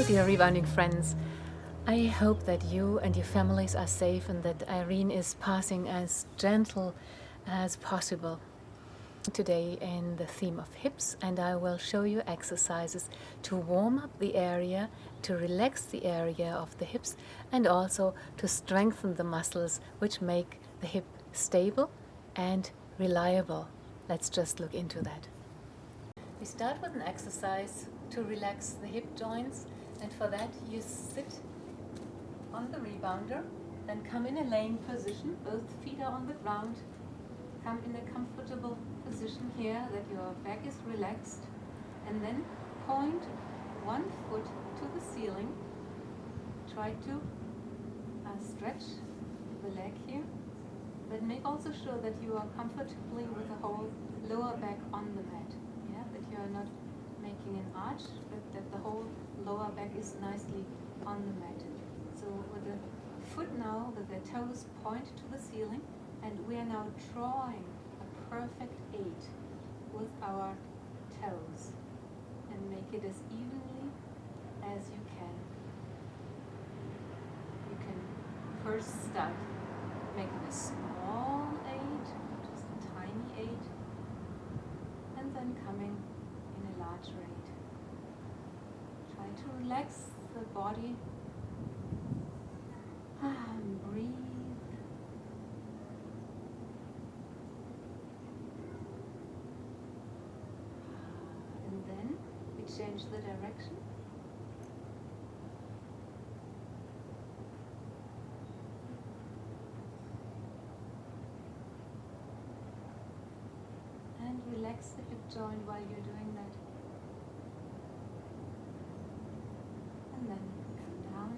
dear Rebounding friends. I hope that you and your families are safe and that Irene is passing as gentle as possible. Today in the theme of hips, and I will show you exercises to warm up the area, to relax the area of the hips, and also to strengthen the muscles which make the hip stable and reliable. Let's just look into that. We start with an exercise to relax the hip joints, and for that you sit on the rebounder, then come in a laying position, both feet are on the ground, come in a comfortable position here that your back is relaxed, and then point one foot to the ceiling. Try to stretch the leg here, but make also sure that you are comfortably with the whole lower back on the mat. Yeah, that you are not making an arch, but that the whole lower back is nicely on the mat. So with the foot now, that the toes point to the ceiling, and we are now drawing a perfect 8 with our toes, and make it as evenly as you can. You can first start making a small 8, just a tiny 8, and then coming in a larger 8. Try to relax the body. Breathe. And then we change the direction. And relax the hip joint while you're doing that. And then come down.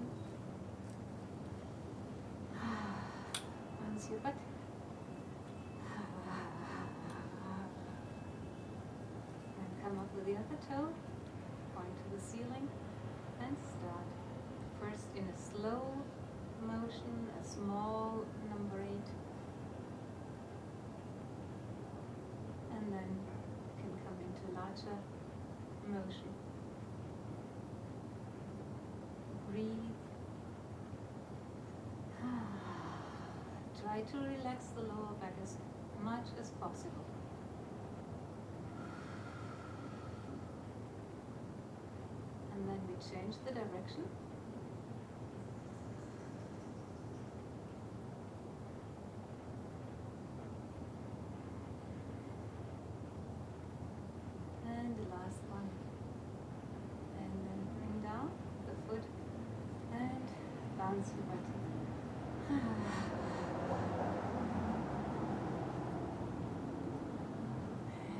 Bounce your butt. And come up with the other toe. Point to the ceiling and start. First in a slow motion, a small number 8. And then you can come into larger motion. Breathe. Try to relax the lower back as much as possible. And then we change the direction. And the last one. And then bring down the foot and bounce your butt.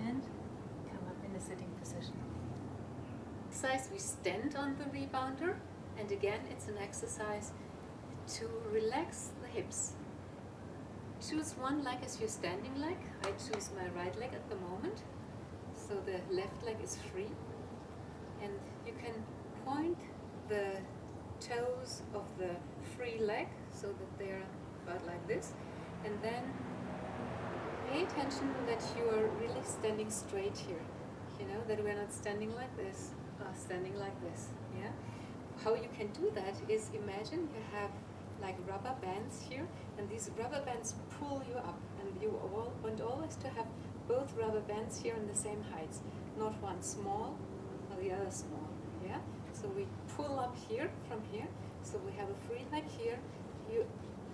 And come up in a sitting position. Exercise, we stand on the rebounder, and again it's an exercise to relax the hips. Choose one leg as your standing leg. I choose my right leg at the moment, so the left leg is free, and you can point the toes of the free leg so that they're about like this, and then pay attention that you are really standing straight here, you know, that we're not standing like this, standing like this. Yeah. How you can do that is, imagine you have like rubber bands here, and these rubber bands pull you up, and you want always to have both rubber bands here in the same heights, not one small or the other small. Yeah. So we pull up here from here, so we have a free leg here. You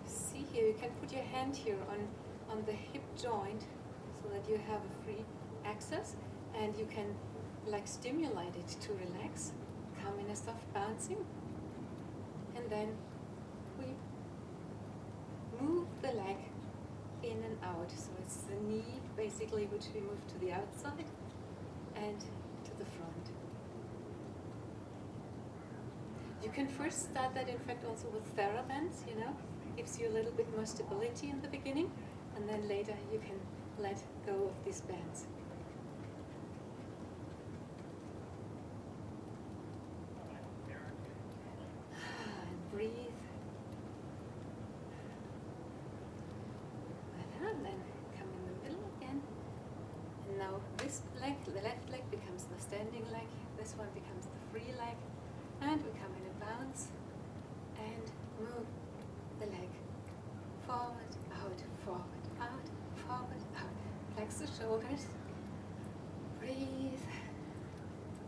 see here, you can put your hand here on the hip joint so that you have a free access, and you can like stimulate it to relax. Come in a soft bouncing, and then we move the leg in and out. So it's the knee basically which we move to the outside and to the front. You can first start that in fact also with TheraBands, you know, gives you a little bit more stability in the beginning, and then later you can let go of these bands. And breathe. And then come in the middle again. And now this leg, the left leg, becomes the standing leg. This one becomes the free leg. And we come in a bounce and move the leg forward, out, forward, out, forward, out. Flex the shoulders. Breathe.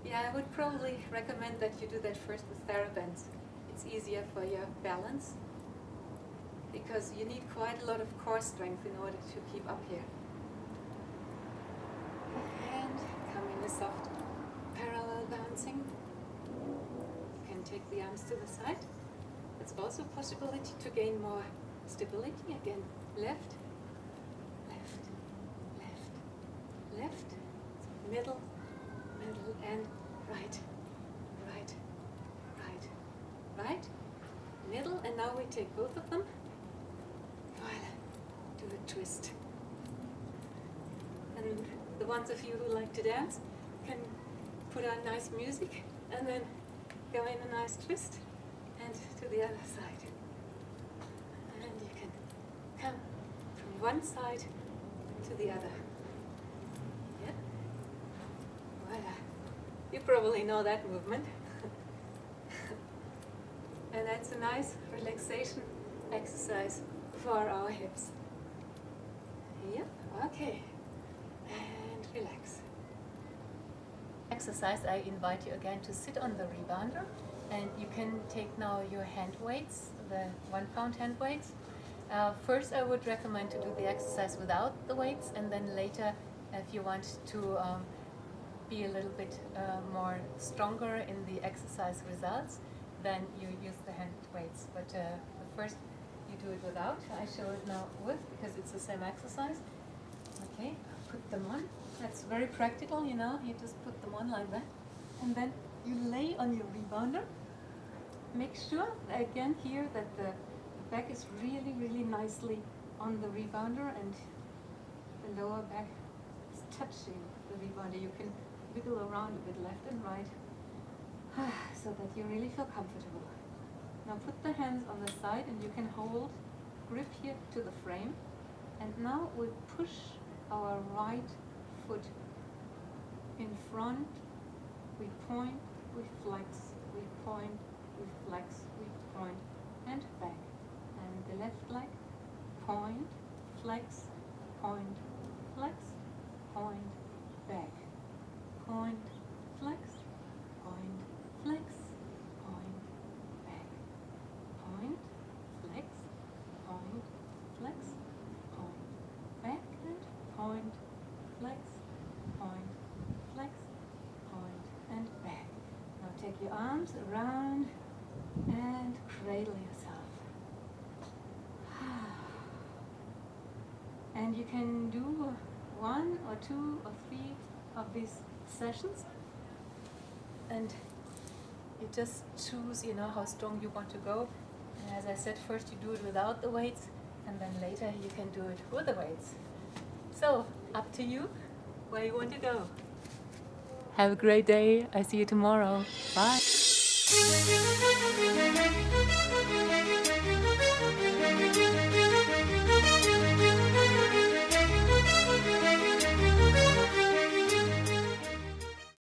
Yeah, I would probably recommend that you do that first with TheraBands. It's easier for your balance because you need quite a lot of core strength in order to keep up here. And come in a soft parallel bouncing. You can take the arms to the side. It's also a possibility to gain more stability. Again, left, left, left, left, middle, middle, and right, right, right, right, middle, and now we take both of them. Voila, do a twist. And the ones of you who like to dance can put on nice music and then go in a nice twist and to the other side. And you can come from one side to the other. Yeah? Voila. You probably know that movement. And that's a nice relaxation exercise for our hips. Yep, okay. And relax. Exercise, I invite you again to sit on the rebounder, and you can take now your hand weights, the 1 pound hand weights. First I would recommend to do the exercise without the weights, and then later if you want to be a little bit more stronger in the exercise results, then you use the hand weights. But first you do it without. I show it now with, because it's the same exercise. Okay, put them on. That's very practical, you know, you just put them on like that. And then you lay on your rebounder. Make sure, again here, that the back is really, really nicely on the rebounder and the lower back is touching the rebounder. You can wiggle around a bit left and right so that you really feel comfortable. Now put the hands on the side and you can hold, grip here to the frame. And now we push our right foot in front, we point, we flex, we point, we flex, we point, and back. And the left leg, point, flex, point, flex, point, back. Point, flex, point, flex, point, back. Point, flex, point, flex, point, back, and point, flex, point, flex, point, and back. Now take your arms around and cradle yourself. And you can do 1 or 2 or 3 of these sessions, and you just choose, you know, how strong you want to go. And as I said, first you do it without the weights, and then later you can do it with the weights. So, up to you where you want to go. Have a great day. I see you tomorrow. Bye.